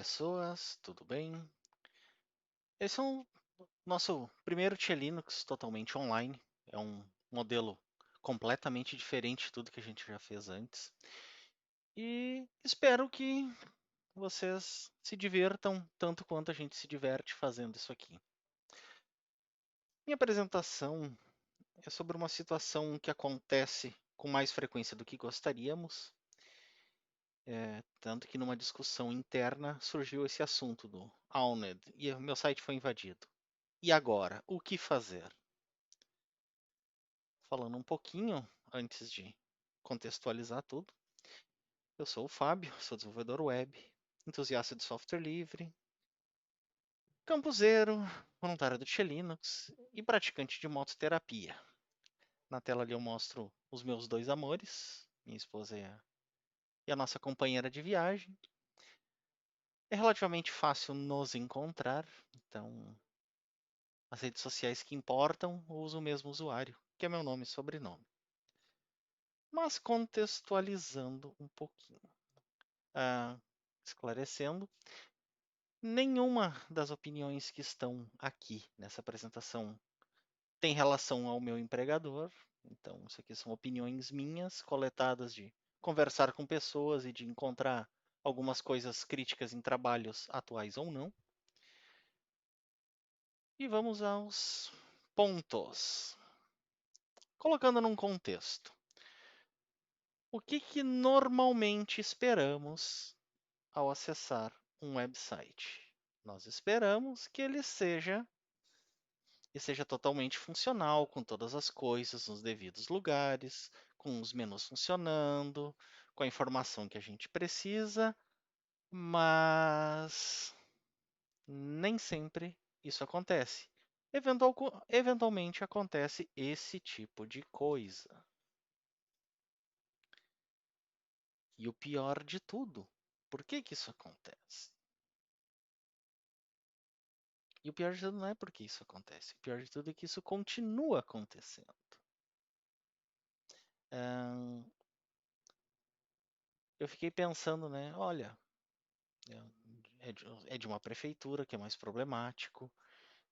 pessoas, tudo bem? Esse é o nosso primeiro Tia Linux totalmente online. É um modelo completamente diferente de tudo que a gente já fez antes. E espero que vocês se divirtam tanto quanto a gente se diverte fazendo isso aqui. Minha apresentação é sobre uma situação que acontece com mais frequência do que gostaríamos. Tanto que numa discussão interna surgiu esse assunto do Owned e o meu site foi invadido. E agora, o que fazer? Falando um pouquinho antes de contextualizar tudo, eu sou o Fábio, sou desenvolvedor web, entusiasta de software livre, campuseiro, voluntário do Tia Linux e praticante de mototerapia. Na tela ali eu mostro os meus dois amores, minha esposa e a nossa companheira de viagem. É relativamente fácil nos encontrar, então as redes sociais que importam eu uso o mesmo usuário, que é meu nome e sobrenome. Mas contextualizando um pouquinho. Esclarecendo, nenhuma das opiniões que estão aqui nessa apresentação tem relação ao meu empregador. Então, isso aqui são opiniões minhas, coletadas de conversar com pessoas e de encontrar algumas coisas críticas em trabalhos atuais ou não. E vamos aos pontos. Colocando num contexto. O que normalmente esperamos ao acessar um website? Nós esperamos que ele seja totalmente funcional, com todas as coisas nos devidos lugares, com os menus funcionando, com a informação que a gente precisa, mas nem sempre isso acontece. Eventualmente acontece esse tipo de coisa. E o pior de tudo, por que que isso acontece? E o pior de tudo não é porque isso acontece. O pior de tudo é que isso continua acontecendo. Eu fiquei pensando, né? Olha, é de uma prefeitura que é mais problemático.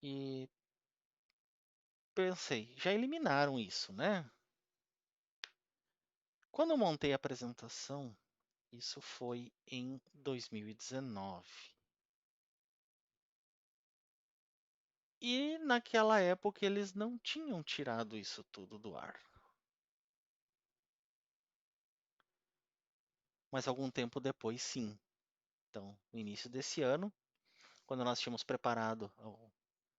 E pensei, já eliminaram isso, né? Quando eu montei a apresentação, isso foi em 2019. E naquela época eles não tinham tirado isso tudo do ar. Mas algum tempo depois, sim. Então, no início desse ano, quando nós tínhamos preparado,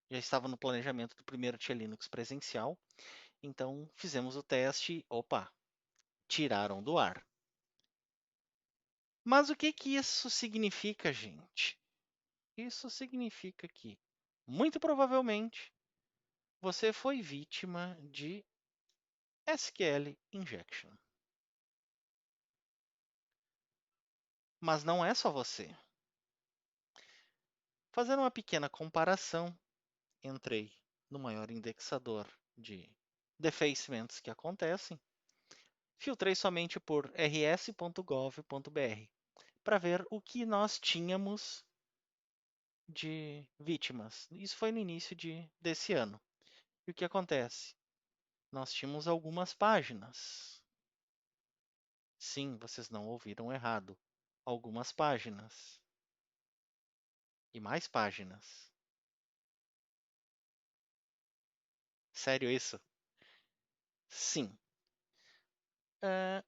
já estava no planejamento do primeiro Tia Linux presencial, então fizemos o teste, opa, tiraram do ar. Mas o que que isso significa, gente? Isso significa que, muito provavelmente, você foi vítima de SQL injection. Mas não é só você. Fazendo uma pequena comparação, entrei no maior indexador de defacements que acontecem, filtrei somente por rs.gov.br para ver o que nós tínhamos de vítimas. Isso foi no início desse ano. E o que acontece? Nós tínhamos algumas páginas. Sim, vocês não ouviram errado. Algumas páginas. E mais páginas. Sério isso? Sim. É,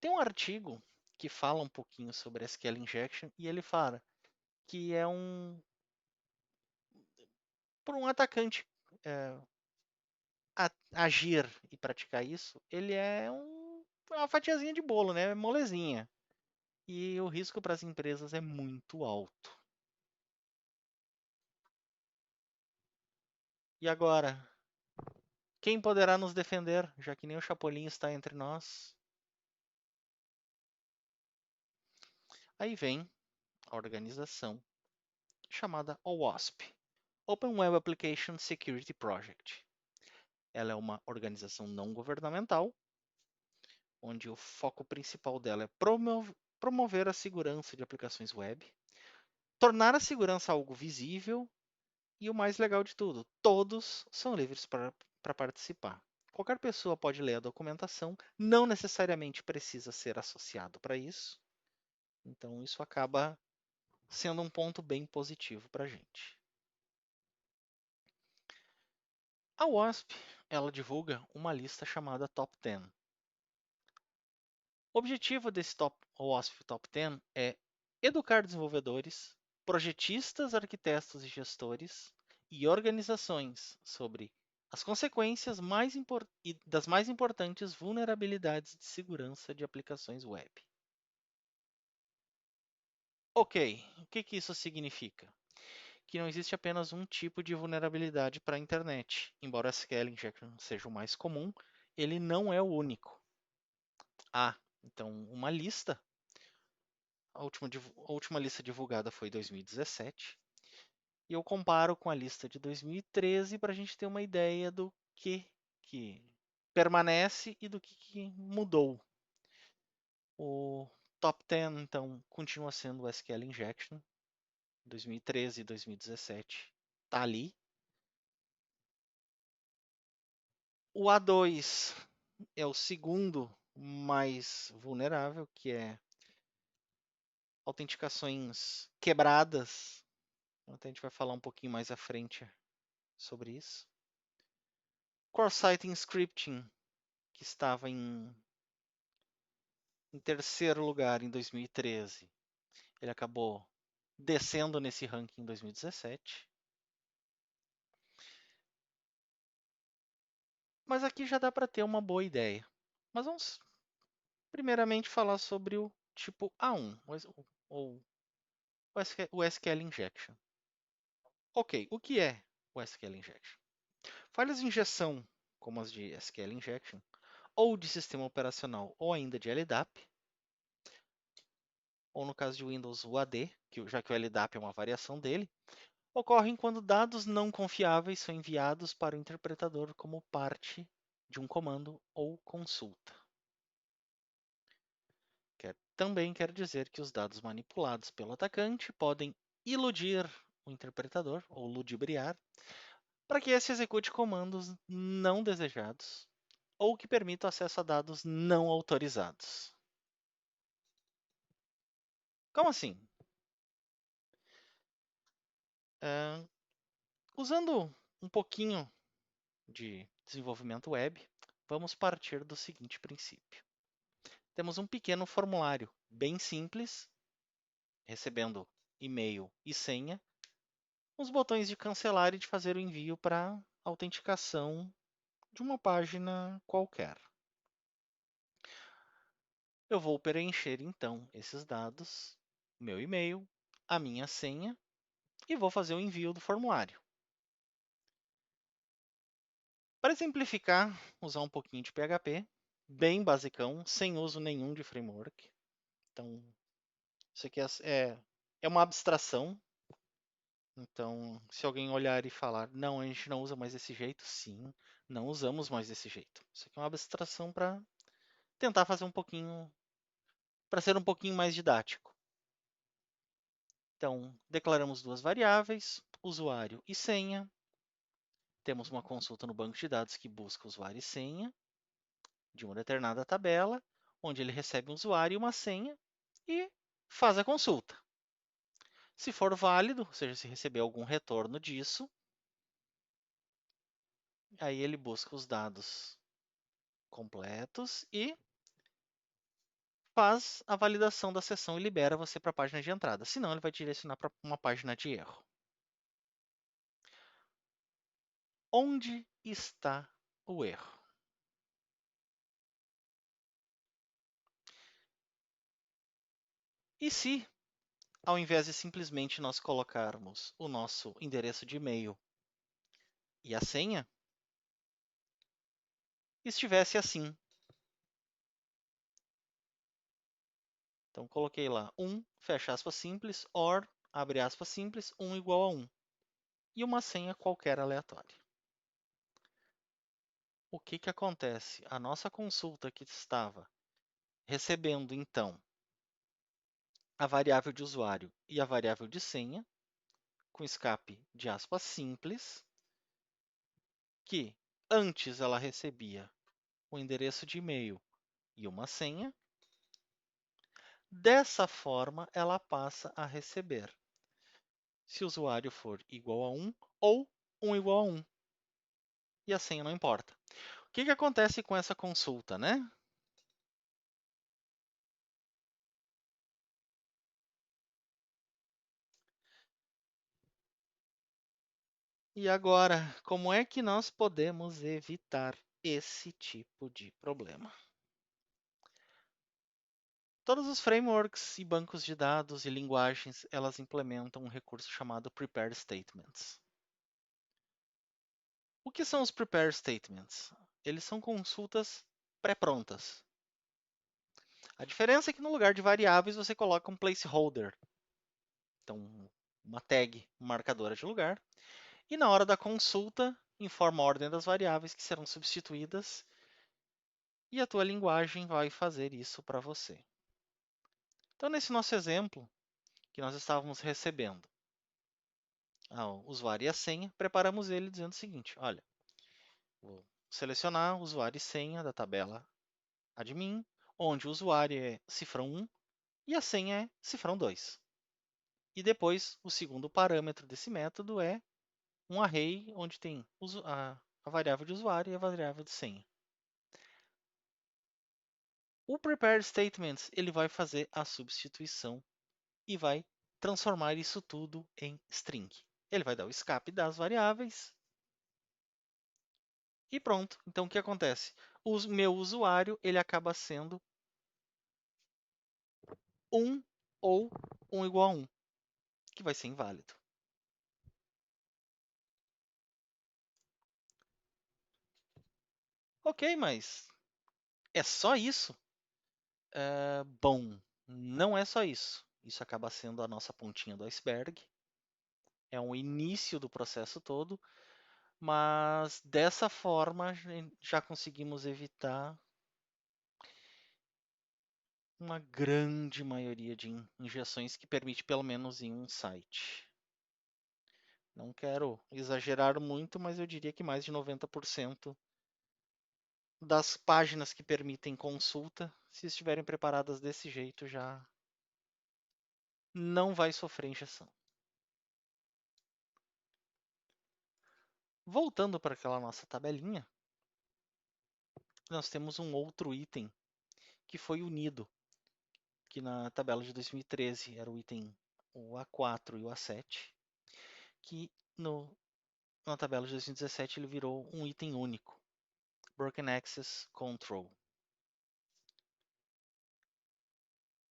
tem um artigo que fala um pouquinho sobre SQL Injection e ele fala que é por um atacante agir e praticar isso, ele é uma fatiazinha de bolo, né? Molezinha. E o risco para as empresas é muito alto. E agora, quem poderá nos defender, já que nem o Chapolin está entre nós? Aí vem a organização chamada OWASP, Open Web Application Security Project. Ela é uma organização não governamental, onde o foco principal dela é promover a segurança de aplicações web, tornar a segurança algo visível e o mais legal de tudo, todos são livres para participar. Qualquer pessoa pode ler a documentação, não necessariamente precisa ser associado para isso. Então, isso acaba sendo um ponto bem positivo para a gente. A WASP, ela divulga uma lista chamada Top 10. O objetivo desse WASP Top 10 é educar desenvolvedores, projetistas, arquitetos e gestores e organizações sobre as consequências e das mais importantes vulnerabilidades de segurança de aplicações web. Ok, o que isso significa? Que não existe apenas um tipo de vulnerabilidade para a internet. Embora o SQL injection seja o mais comum, ele não é o único. Então, uma lista. A última lista divulgada foi em 2017. E eu comparo com a lista de 2013 para a gente ter uma ideia do que permanece e do que mudou. O top 10, então, continua sendo o SQL Injection, 2013 e 2017. Está ali. O A2 é o segundo mais vulnerável, que é autenticações quebradas. Então, a gente vai falar um pouquinho mais à frente sobre isso. Cross-site scripting, que estava em terceiro lugar em 2013. Ele acabou descendo nesse ranking em 2017. Mas aqui já dá para ter uma boa ideia. Mas vamos primeiramente falar sobre o tipo A1, ou o SQL Injection. Ok, o que é o SQL Injection? Falhas de injeção, como as de SQL Injection, ou de sistema operacional, ou ainda de LDAP, ou no caso de Windows, o AD, já que o LDAP é uma variação dele, ocorrem quando dados não confiáveis são enviados para o interpretador como parte de um comando ou consulta. Também quer dizer que os dados manipulados pelo atacante podem iludir o interpretador, ou ludibriar, para que esse execute comandos não desejados ou que permitam acesso a dados não autorizados. Como assim? Usando um pouquinho de desenvolvimento web, vamos partir do seguinte princípio. Temos um pequeno formulário bem simples, recebendo e-mail e senha, os botões de cancelar e de fazer o envio para autenticação de uma página qualquer. Eu vou preencher então esses dados, meu e-mail, a minha senha e vou fazer o envio do formulário. Para exemplificar, usar um pouquinho de PHP, bem basicão, sem uso nenhum de framework. Então, isso aqui é uma abstração. Então, se alguém olhar e falar, não, a gente não usa mais desse jeito, sim, não usamos mais desse jeito. Isso aqui é uma abstração para tentar fazer um pouquinho, para ser um pouquinho mais didático. Então, declaramos duas variáveis, usuário e senha. Temos uma consulta no banco de dados que busca usuário e senha de uma determinada tabela, onde ele recebe um usuário e uma senha e faz a consulta. Se for válido, ou seja, se receber algum retorno disso, aí ele busca os dados completos e faz a validação da sessão e libera você para a página de entrada. Senão, ele vai direcionar para uma página de erro. Onde está o erro? E se, ao invés de simplesmente nós colocarmos o nosso endereço de e-mail e a senha, estivesse assim? Então, coloquei lá 1, fecha aspas simples, or, abre aspas simples, 1 igual a 1. E uma senha qualquer aleatória. O que acontece? A nossa consulta que estava recebendo, então, a variável de usuário e a variável de senha, com escape de aspas simples, que antes ela recebia o endereço de e-mail e uma senha. Dessa forma, ela passa a receber se o usuário for igual a 1 ou 1 igual a 1. E a senha não importa. O que acontece com essa consulta, né? E agora, como é que nós podemos evitar esse tipo de problema? Todos os frameworks e bancos de dados e linguagens, elas implementam um recurso chamado Prepare Statements. O que são os Prepare Statements? Eles são consultas pré-prontas. A diferença é que no lugar de variáveis você coloca um placeholder, então uma tag marcadora de lugar, e na hora da consulta informa a ordem das variáveis que serão substituídas e a tua linguagem vai fazer isso para você. Então, nesse nosso exemplo, que nós estávamos recebendo o usuário e a senha, preparamos ele dizendo o seguinte: olha, vou selecionar o usuário e senha da tabela admin, onde o usuário é cifrão 1 e a senha é cifrão 2. E depois, o segundo parâmetro desse método é um array onde tem a variável de usuário e a variável de senha. O prepare statements ele vai fazer a substituição e vai transformar isso tudo em string. Ele vai dar o escape das variáveis e pronto. Então o que acontece? O meu usuário ele acaba sendo 1 ou 1 igual a 1, que vai ser inválido. Ok, mas é só isso? Bom, não é só isso. Isso acaba sendo a nossa pontinha do iceberg. É um início do processo todo, mas dessa forma já conseguimos evitar uma grande maioria de injeções que permite pelo menos em um site. Não quero exagerar muito, mas eu diria que mais de 90% das páginas que permitem consulta, se estiverem preparadas desse jeito, já não vai sofrer injeção. Voltando para aquela nossa tabelinha, nós temos um outro item que foi unido, que na tabela de 2013 era o item o A4 e o A7, que na tabela de 2017 ele virou um item único, Broken Access Control.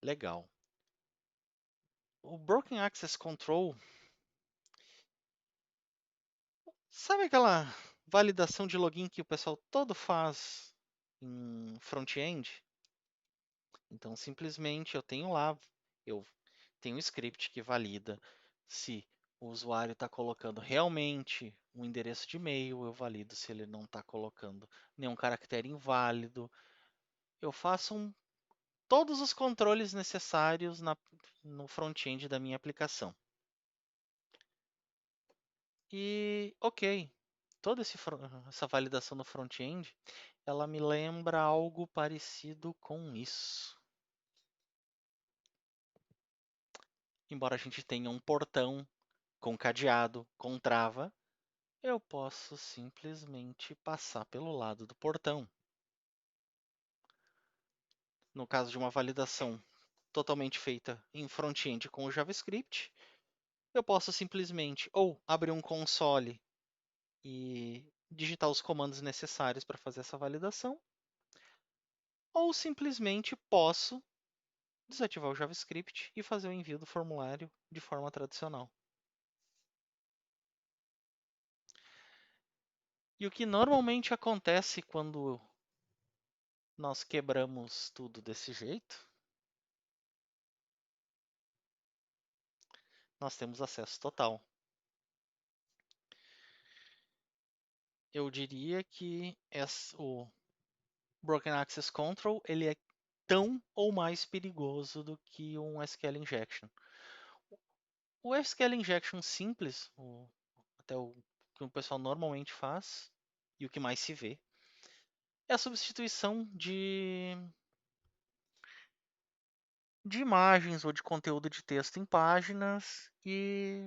Legal. O Broken Access Control, sabe aquela validação de login que o pessoal todo faz em front-end? Então, simplesmente eu tenho lá, eu tenho um script que valida se o usuário está colocando realmente um endereço de e-mail, eu valido se ele não está colocando nenhum caractere inválido. Eu faço todos os controles necessários no front-end da minha aplicação. E, ok, toda essa validação no front-end, ela me lembra algo parecido com isso. Embora a gente tenha um portão com cadeado, com trava, eu posso simplesmente passar pelo lado do portão. No caso de uma validação totalmente feita em front-end com o JavaScript, eu posso simplesmente ou abrir um console e digitar os comandos necessários para fazer essa validação, ou simplesmente posso desativar o JavaScript e fazer o envio do formulário de forma tradicional. E o que normalmente acontece quando nós quebramos tudo desse jeito, nós temos acesso total. Eu diria que o Broken Access Control ele é tão ou mais perigoso do que um SQL injection. O SQL injection simples, até o que o pessoal normalmente faz e o que mais se vê, é a substituição de imagens ou de conteúdo de texto em páginas e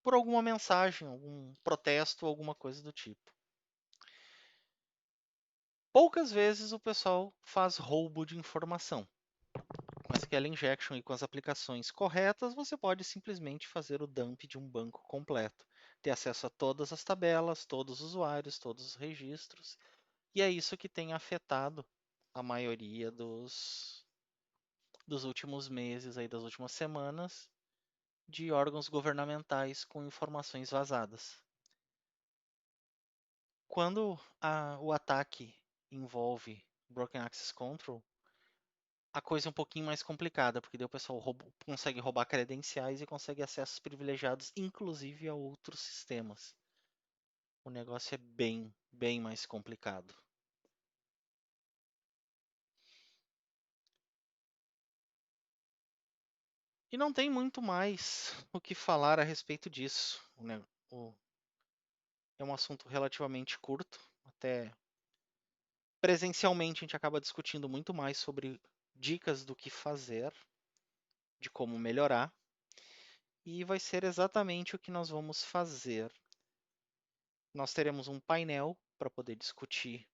por alguma mensagem, algum protesto, alguma coisa do tipo. Poucas vezes o pessoal faz roubo de informação. Com SQL Injection e com as aplicações corretas, você pode simplesmente fazer o dump de um banco completo, ter acesso a todas as tabelas, todos os usuários, todos os registros, e é isso que tem afetado a maioria dos últimos meses, aí, das últimas semanas, de órgãos governamentais com informações vazadas. Quando o ataque envolve Broken Access Control, a coisa é um pouquinho mais complicada, porque daí o pessoal consegue roubar credenciais e consegue acessos privilegiados, inclusive a outros sistemas. O negócio é bem mais complicado. E não tem muito mais o que falar a respeito disso. É um assunto relativamente curto, até presencialmente a gente acaba discutindo muito mais sobre dicas do que fazer, de como melhorar, e vai ser exatamente o que nós vamos fazer. Nós teremos um painel para poder discutir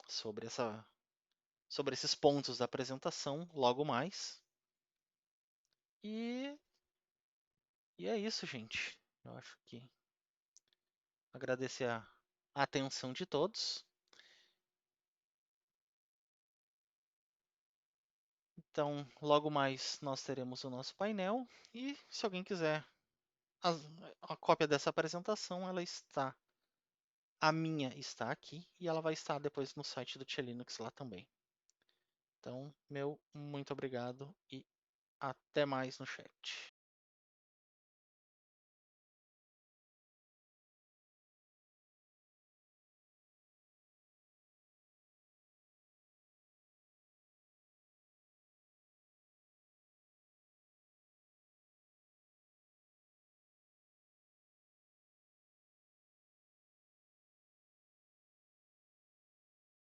sobre esses pontos da apresentação logo mais. E, e é isso, gente. Eu acho que agradecer a atenção de todos. Então, logo mais nós teremos o nosso painel e se alguém quiser a, a cópia dessa apresentação, ela está, a minha está aqui e ela vai estar depois no site do Tia Linux lá também. Então, meu muito obrigado e até mais no chat.